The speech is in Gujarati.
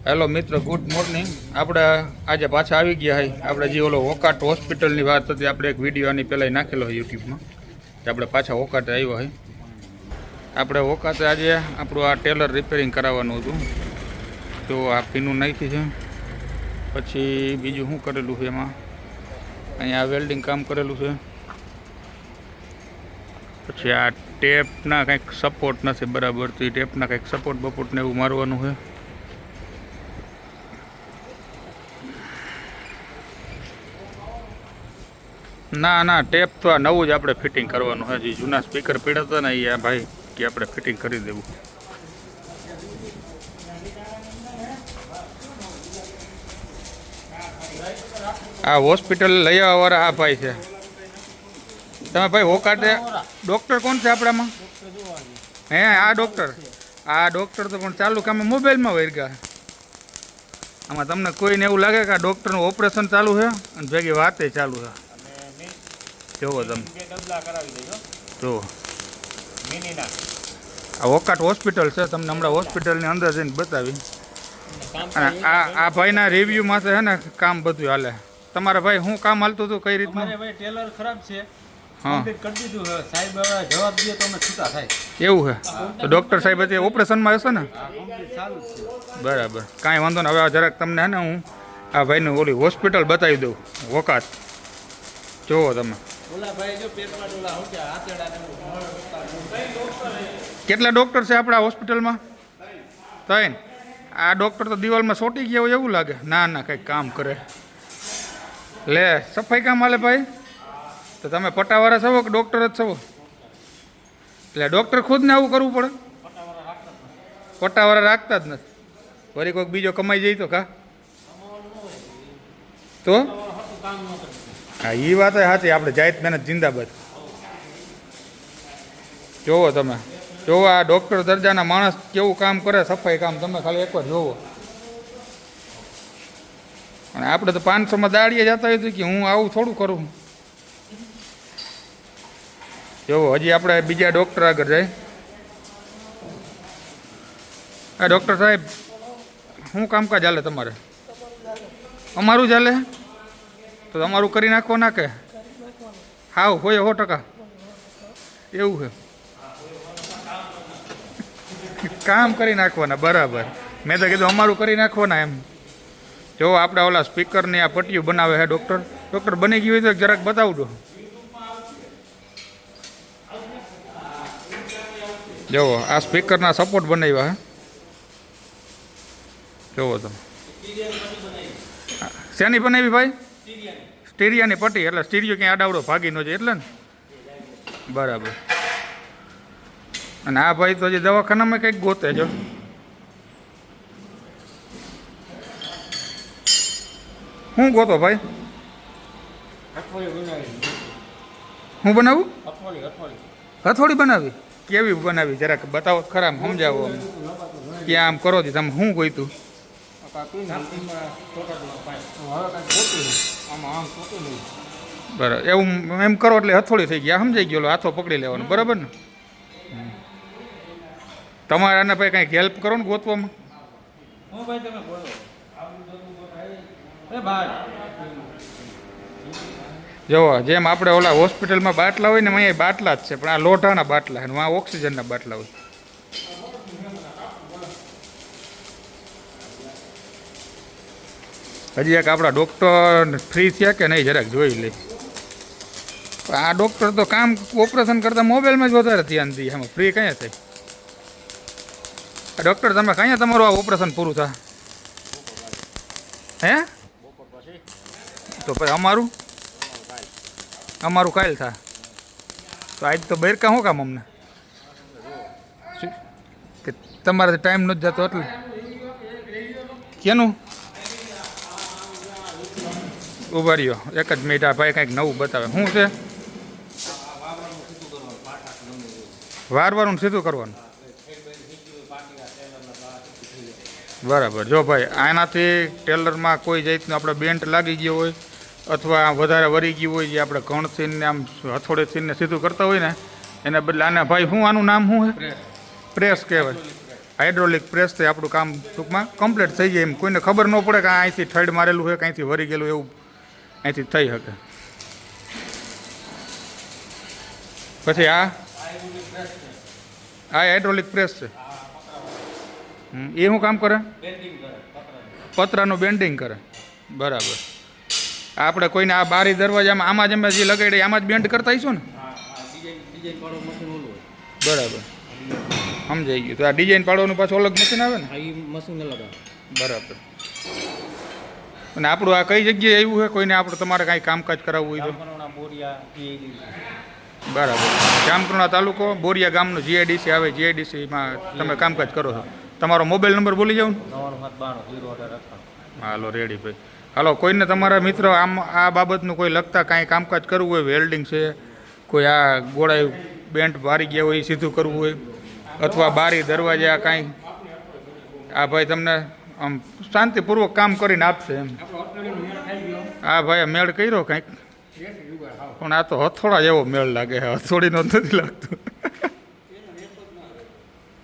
હેલો મિત્ર, ગુડ મોર્નિંગ. આપણે આજે પાછા આવી ગયા હોય. આપણે જે ઓલો વોકાટ હોસ્પિટલની વાત હતી, આપણે એક વિડીયો આની પહેલાં નાખેલો હોય યુટ્યુબમાં. કે આપણે પાછા વોકાટે આવ્યા હોય. આપણે વોકાટે આજે આપણું આ ટેલર રિપેરિંગ કરાવવાનું હતું. તો આ પીનું નાખી છે. પછી બીજું શું કરેલું છે એમાં, અહીંયા વેલ્ડિંગ કામ કરેલું છે. પછી આ ટેપના કંઈક સપોર્ટ નથી બરાબર, તો એ ટેપના કંઈક સપોર્ટ બપોર્ટને એવું મારવાનું છે. ના ના, ટેપ તો આ નવું જ આપણે ફિટિંગ કરવાનું છે. જે જૂના સ્પીકર પડ્યા હતા ને એ આ ભાઈ કે આપણે ફિટિંગ કરી દેવું. આ હોસ્પિટલ લઈ આવવાવાળા આ ભાઈ છે. તમે ભાઈ વોકાટે ડૉક્ટર કોણ છે આપણામાં? હે આ ડૉક્ટર તો પણ ચાલુ કામ મોબાઈલમાં વળગ્યા. આમાં તમને કોઈને એવું લાગે કે આ ડૉક્ટરનું ઓપરેશન ચાલુ છે અને ભેગી વાતે ચાલુ છે. જોવો તમે, જુઓ આ વોકાટ હોસ્પિટલ છે. તમને હમણાં હોસ્પિટલની અંદર જઈને બતાવી. અને આ ભાઈના રિવ્યુમાં છે ને કામ બધું હાલે. તમારા ભાઈ શું કામ હાલતું હતું, કઈ રીતનું? ટેલર ખરાબ છે, કમ્પ્લીટ કરી દીધું છે. સાહેબ હવે જવાબ દે તો અમે છૂટા થાય. એવું છે? તો ડૉક્ટર સાહેબ અત્યારે ઓપરેશનમાં હશે ને? બરાબર, કાંઈ વાંધો ને. હવે જરાક તમને હે ને હું આ ભાઈનું ઓલી હોસ્પિટલ બતાવી દઉં, વોકાત. જુઓ તમે, કેટલા ડૉક્ટર છે આપણા હોસ્પિટલમાં? તૈન. આ ડૉક્ટર તો દિવાલમાં સોટી ગયા હોય એવું લાગે. ના ના, કંઈક કામ કરે. લે, સફાઈ કામ હાલે ભાઈ. તો તમે પટ્ટાવાળા છો કે ડૉક્ટર જ છો? એટલે ડૉક્ટર ખુદને આવું કરવું પડે? પટ્ટાવાળા રાખતા જ નથી. વળી કોઈક બીજો કમાઈ જાય તો કા? તો હા, એ વાત સાચી. આપણે જાહેર મહેનત જિંદાબાદ. જોવો તમે, જોવો આ ડૉક્ટર દરજાના માણસ કેવું કામ કરે, સફાઈ કામ. તમે ખાલી એકવાર જોવો. અને આપણે તો 500માં દાડીએ જતા હોય કે હું આવું થોડું કરું. જોવો, હજી આપણે બીજા ડૉક્ટર આગળ જાય. હા ડૉક્ટર સાહેબ, શું કામકાજ ચાલે તમારે? અમારું ચાલે તો તમારું કરી નાખો ના કે? હાવ હોય 100%. એવું છે? કામ કરી નાખવાના, બરાબર. મેં તો કીધું અમારું કરી નાખવાના એમ. જો આપણે ઓલા સ્પીકરની આ પટ્ટીઓ બનાવે છે ડૉક્ટર. ડૉક્ટર બની ગયું હોય તો જરાક બતાવજો. જુઓ, આ સ્પીકરના સપોર્ટ બનાવ્યા હે. જુઓ તમે, શેની બનાવી ભાઈ? સ્ટીરિયાની પટ્ટી. એટલે સ્ટીરિયો ક્યાંય આડાવડો ભાગી ન જાય એટલે ને? બરાબર. અને આ ભાઈ તો હજી દવાખાનામાં કંઈક ગોતે જો. શું ગોતો ભાઈ? હું બનાવું? હથોડી બનાવી? કેવી બનાવી જરાક બતાવો ખરા, સમજાવો. ક્યાં આમ કરો છો તમે? શું ગોઈતું? બરાબર, એવું એમ કરો એટલે હથોડી થઈ ગયા. સમજાઈ ગયો, હાથો પકડી લેવાનો. બરાબર ને? તમારે આને ભાઈ કંઈક હેલ્પ કરો ને ગોતવામાં. જોવો, જેમ આપણે ઓલા હોસ્પિટલમાં બાટલા હોય ને, અહીંયા બાટલા જ છે, પણ આ લોઢાના બાટલા છે, આ ઓક્સિજનના બાટલા હોય. હજી એક આપણા ડૉક્ટર ફ્રી થયા કે નહીં જરાક જોઈ લે. આ ડૉક્ટર તો કામ ઓપરેશન કરતાં મોબાઈલમાં જ વધારે ધ્યાન દઈએ. એમાં ફ્રી ક્યાં થાય? ડૉક્ટર તમે કયા તમારું આ ઓપરેશન પૂરું થાય? હે? તો ભાઈ અમારું કાલ થાય. તો આજ તો બહાર શું કામ અમને? કે તમારે ટાઈમ નથી જતો એટલે? કેનું? ઉભા રહ્યો એક જ મિનિટ. આ ભાઈ કંઈક નવું બતાવે. શું છે? વારનું સીધું કરવાનું. બરાબર. જો ભાઈ, આનાથી ટેલરમાં કોઈ જાતનું આપણે બેન્ટ લાગી ગયો હોય અથવા વધારે વરી ગયું હોય, જે આપણે ઘણથી ને આમ હથોડેથી ને સીધું કરતા હોય ને, એના બદલે આના ભાઈ શું આનું નામ શું છે? પ્રેસ કહેવાય. હાઇડ્રોલિક પ્રેસથી આપણું કામ ટૂંકમાં કમ્પ્લીટ થઈ જાય એમ કોઈને ખબર ન પડે કે આ અહીંથી થડ મારેલું છે કે અહીંથી વરી ગયેલું એવું અહીંથી થઈ શકે. પછી આ હાઇડ્રોલિક પ્રેસ છે. એ શું કામ કરે? પતરાનું બેન્ડિંગ કરે. બરાબર. આપણે કોઈને આ બારી દરવાજામાં આમાં જ અમે જે લગાડી આમાં જ બેન્ડ કરતા આવીશું ને? બરાબર, સમજાઈ ગયું. તો આ ડિઝાઇન પાડવાનું પાછું અલગ મશીન આવે ને? મશીન અલગ. બરાબર. અને આપણું આ કઈ જગ્યાએ આવ્યું છે? કોઈને આપણે તમારે કાંઈ કામકાજ કરાવવું હોય તો? બરાબર. જામકરણા તાલુકો બોરિયા ગામનું જીઆઈડીસી આવે. જીઆઈડીસીમાં તમે કામકાજ કરો છો. તમારો મોબાઈલ નંબર બોલી જાઉં? હાલો રેડી ભાઈ. હાલો, કોઈને તમારા મિત્ર આમ આ બાબતનું કોઈ લગતા કાંઈ કામકાજ કરવું હોય, વેલ્ડિંગ છે, કોઈ આ ગોળાઈ બેન્ટ વારી ગયા હોય એ સીધું કરવું હોય, અથવા બારી દરવાજા કાંઈ, આ ભાઈ તમને આમ શાંતિપૂર્વક કામ કરીને આપશે એમ. હા ભાઈ, મેળ કર્યો કાંઈક, પણ આ તો હથોડા જેવો મેળ લાગે છે, હથોડીનો નથી લાગતું.